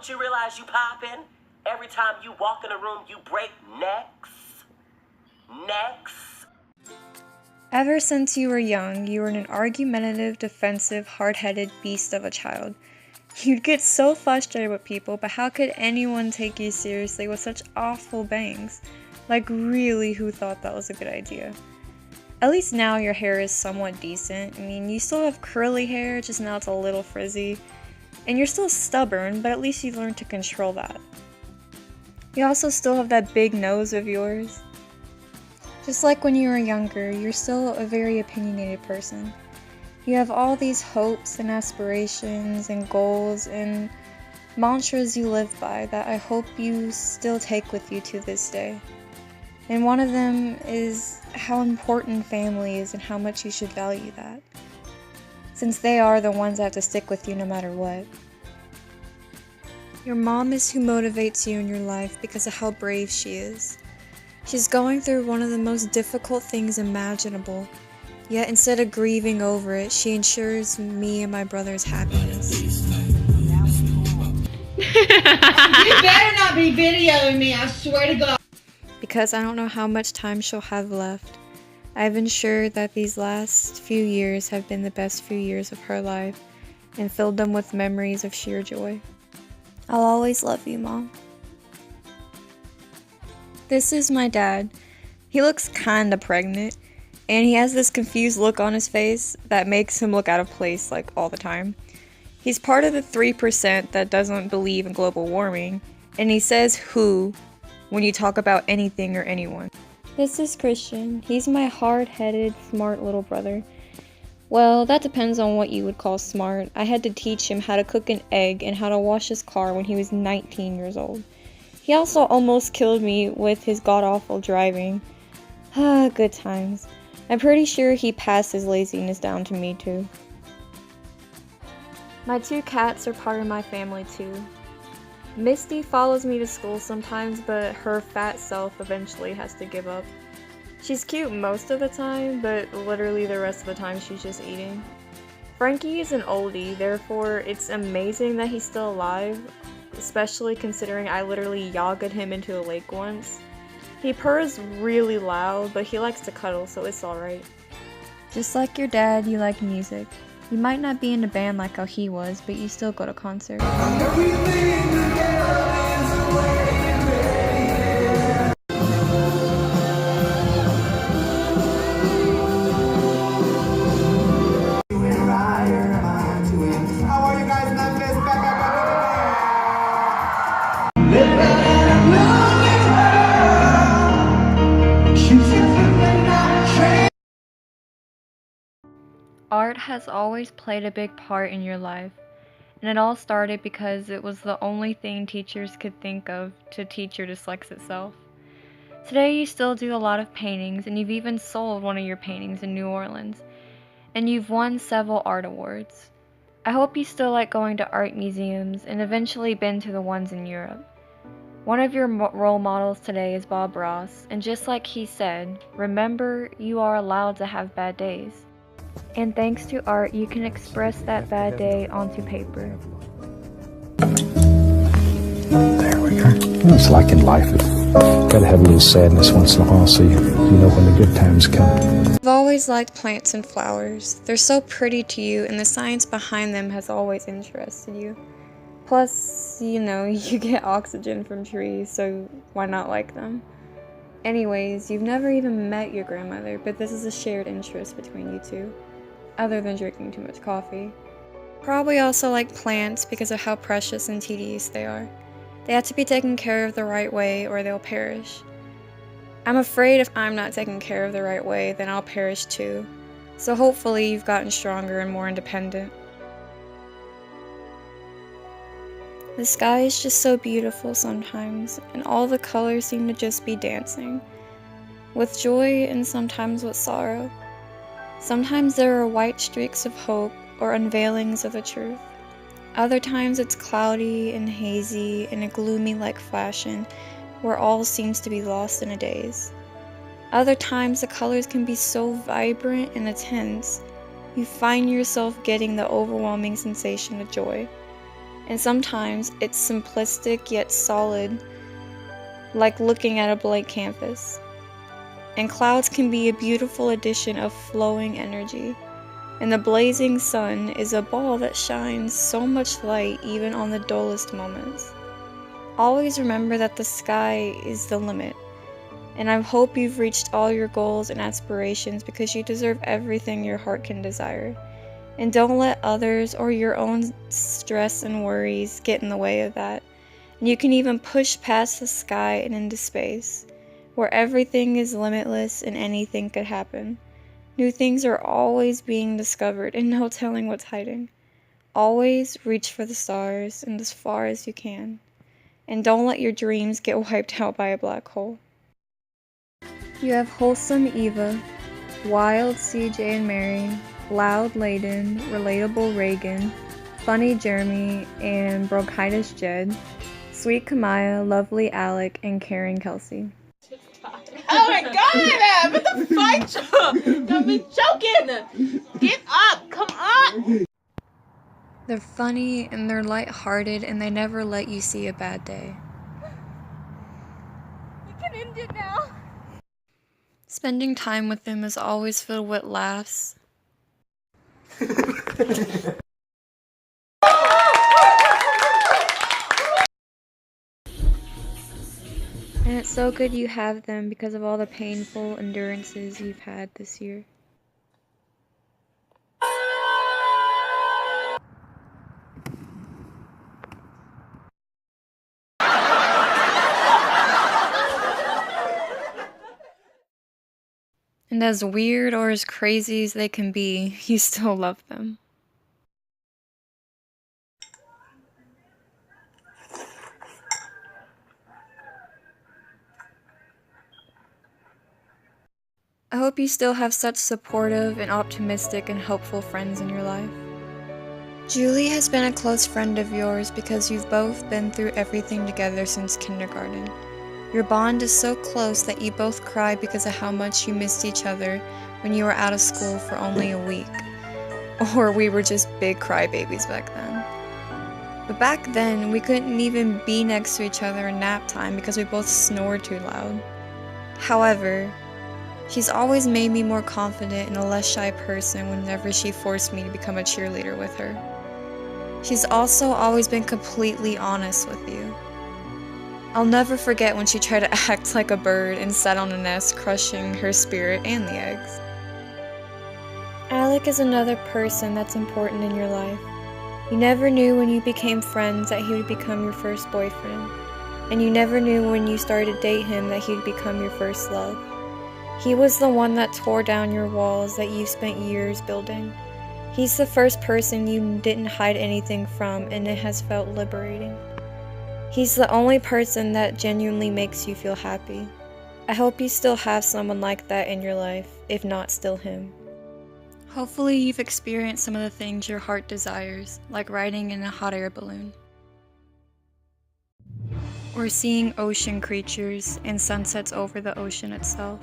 Don't you realize you poppin'? Every time you walk in a room, you break necks. Ever since you were young, you were an argumentative, defensive, hard-headed beast of a child. You'd get so frustrated with people, but how could anyone take you seriously with such awful bangs? Like, really, who thought that was a good idea? At least now your hair is somewhat decent. I mean, you still have curly hair, just now it's a little frizzy. And you're still stubborn, but at least you've learned to control that. You also still have that big nose of yours. Just like when you were younger, you're still a very opinionated person. You have all these hopes and aspirations and goals and mantras you live by that I hope you still take with you to this day. And one of them is how important family is and how much you should value that, since they are the ones that have to stick with you no matter what. Your mom is who motivates you in your life because of how brave she is. She's going through one of the most difficult things imaginable, yet instead of grieving over it, she ensures me and my brother's happiness. You better not be videoing me, I swear to God. Because I don't know how much time she'll have left, I've ensured that these last few years have been the best few years of her life and filled them with memories of sheer joy. I'll always love you, Mom. This is my dad. He looks kinda pregnant, and he has this confused look on his face that makes him look out of place like all the time. He's part of the 3% that doesn't believe in global warming, and he says who when you talk about anything or anyone. This is Christian. He's my hard-headed, smart little brother. Well, that depends on what you would call smart. I had to teach him how to cook an egg and how to wash his car when he was 19 years old. He also almost killed me with his god-awful driving. Ah, good times. I'm pretty sure he passed his laziness down to me too. My 2 cats are part of my family too. Misty follows me to school sometimes, but her fat self eventually has to give up. She's cute most of the time, but literally the rest of the time she's just eating. Frankie is an oldie, therefore it's amazing that he's still alive, especially considering I literally yogged him into a lake once. He purrs really loud, but he likes to cuddle, so it's alright. Just like your dad, you like music. You might not be in a band like how he was, but you still go to concerts. Art has always played a big part in your life, and it all started because it was the only thing teachers could think of to teach your dyslexic self. Today you still do a lot of paintings, and you've even sold one of your paintings in New Orleans, and you've won several art awards. I hope you still like going to art museums and eventually been to the ones in Europe. One of your role models today is Bob Ross, and just like he said, remember, you are allowed to have bad days. And thanks to art, you can express that bad day onto paper. There we go. It's like in life, you've got to have a little sadness once in a while so you know when the good times come. I've always liked plants and flowers. They're so pretty to you, and the science behind them has always interested you. Plus, you know, you get oxygen from trees, so why not like them? Anyways, you've never even met your grandmother, but this is a shared interest between you two, other than drinking too much coffee. Probably also like plants because of how precious and tedious they are. They have to be taken care of the right way or they'll perish. I'm afraid if I'm not taken care of the right way, then I'll perish too. So hopefully you've gotten stronger and more independent. The sky is just so beautiful sometimes, and all the colors seem to just be dancing, with joy and sometimes with sorrow. Sometimes there are white streaks of hope or unveilings of the truth. Other times it's cloudy and hazy in a gloomy like fashion where all seems to be lost in a daze. Other times the colors can be so vibrant and intense, you find yourself getting the overwhelming sensation of joy. And sometimes it's simplistic yet solid, like looking at a blank canvas. And clouds can be a beautiful addition of flowing energy. And the blazing sun is a ball that shines so much light even on the dullest moments. Always remember that the sky is the limit. And I hope you've reached all your goals and aspirations because you deserve everything your heart can desire. And don't let others or your own stress and worries get in the way of that. And you can even push past the sky and into space, where everything is limitless and anything could happen. New things are always being discovered and no telling what's hiding. Always reach for the stars and as far as you can. And don't let your dreams get wiped out by a black hole. You have wholesome Eva, wild CJ and Mary, loud Layden, relatable Reagan, funny Jeremy, and bronchitis Jed, sweet Kamaya, lovely Alec, and caring Kelsey. Oh my god! What the fuck? Got me choking! Get up! Come on! They're funny and they're lighthearted and they never let you see a bad day. We can end it now. Spending time with them is always filled with laughs. And it's so good you have them because of all the painful endurances you've had this year. And as weird or as crazy as they can be, you still love them. I hope you still have such supportive and optimistic and helpful friends in your life. Julie has been a close friend of yours because you've both been through everything together since kindergarten. Your bond is so close that you both cry because of how much you missed each other when you were out of school for only a week. Or we were just big crybabies back then. But back then, we couldn't even be next to each other in nap time because we both snored too loud. However, she's always made me more confident and a less shy person whenever she forced me to become a cheerleader with her. She's also always been completely honest with you. I'll never forget when she tried to act like a bird and sat on a nest, crushing her spirit and the eggs. Alec is another person that's important in your life. You never knew when you became friends that he would become your first boyfriend. And you never knew when you started to date him that he'd become your first love. He was the one that tore down your walls that you spent years building. He's the first person you didn't hide anything from, and it has felt liberating. He's the only person that genuinely makes you feel happy. I hope you still have someone like that in your life, if not still him. Hopefully you've experienced some of the things your heart desires, like riding in a hot air balloon. Or seeing ocean creatures and sunsets over the ocean itself.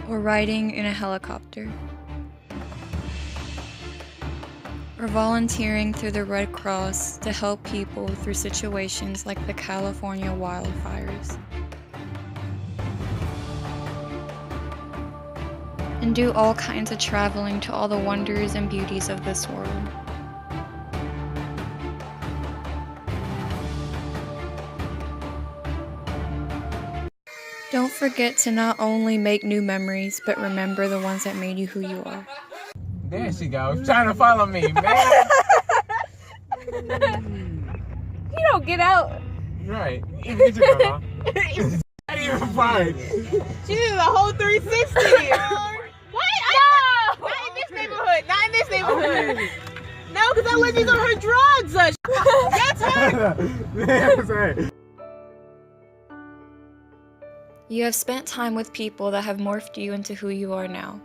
Or riding in a helicopter. Or volunteering through the Red Cross to help people through situations like the California wildfires. And do all kinds of traveling to all the wonders and beauties of this world. Don't forget to not only make new memories, but remember the ones that made you who you are. There she goes, trying to follow me, man. You don't get out. Right. Get your girl. Not even fine. She did a whole 360. What? No! Not in this neighborhood. Not in this neighborhood. No, because that lady's on her drugs. That's her. That's right. You have spent time with people that have morphed you into who you are now.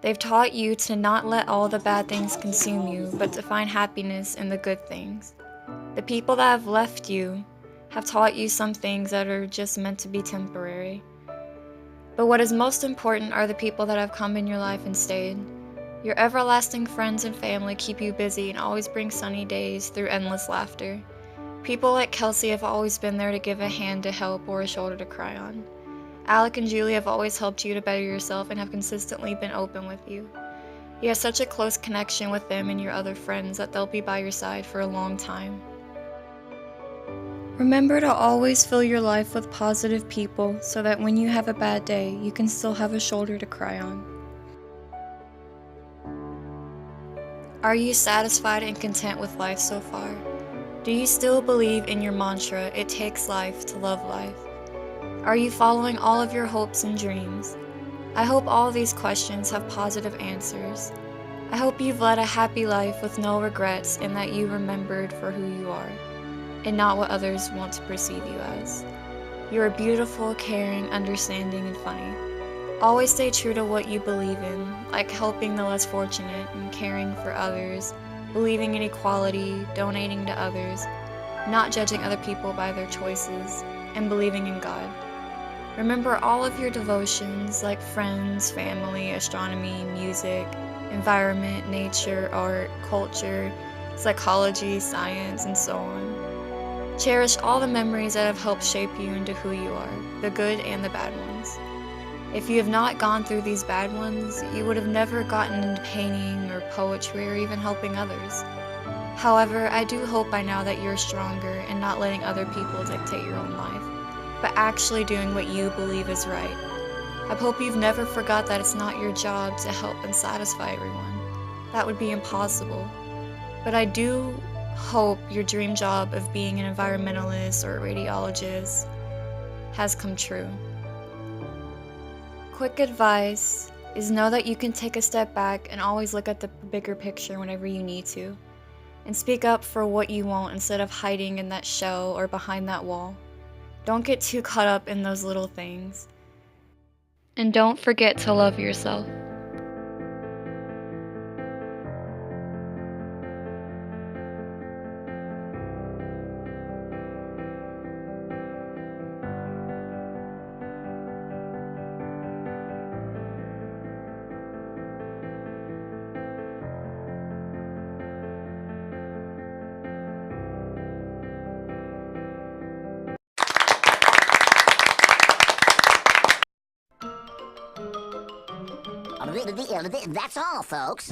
They've taught you to not let all the bad things consume you, but to find happiness in the good things. The people that have left you have taught you some things that are just meant to be temporary. But what is most important are the people that have come in your life and stayed. Your everlasting friends and family keep you busy and always bring sunny days through endless laughter. People like Kelsey have always been there to give a hand to help or a shoulder to cry on. Alec and Julie have always helped you to better yourself and have consistently been open with you. You have such a close connection with them and your other friends that they'll be by your side for a long time. Remember to always fill your life with positive people so that when you have a bad day, you can still have a shoulder to cry on. Are you satisfied and content with life so far? Do you still believe in your mantra, it takes life to love life? Are you following all of your hopes and dreams? I hope all these questions have positive answers. I hope you've led a happy life with no regrets and that you remembered for who you are, and not what others want to perceive you as. You are beautiful, caring, understanding, and funny. Always stay true to what you believe in, like helping the less fortunate and caring for others, believing in equality, donating to others, not judging other people by their choices, and believing in God. Remember all of your devotions like friends, family, astronomy, music, environment, nature, art, culture, psychology, science, and so on. Cherish all the memories that have helped shape you into who you are, the good and the bad ones. If you have not gone through these bad ones, you would have never gotten into painting or poetry or even helping others. However, I do hope by now that you're stronger and not letting other people dictate your own life, but actually doing what you believe is right. I hope you've never forgot that it's not your job to help and satisfy everyone. That would be impossible. But I do hope your dream job of being an environmentalist or a radiologist has come true. Quick advice is know that you can take a step back and always look at the bigger picture whenever you need to, and speak up for what you want instead of hiding in that shell or behind that wall. Don't get too caught up in those little things. And don't forget to love yourself. That's all, folks.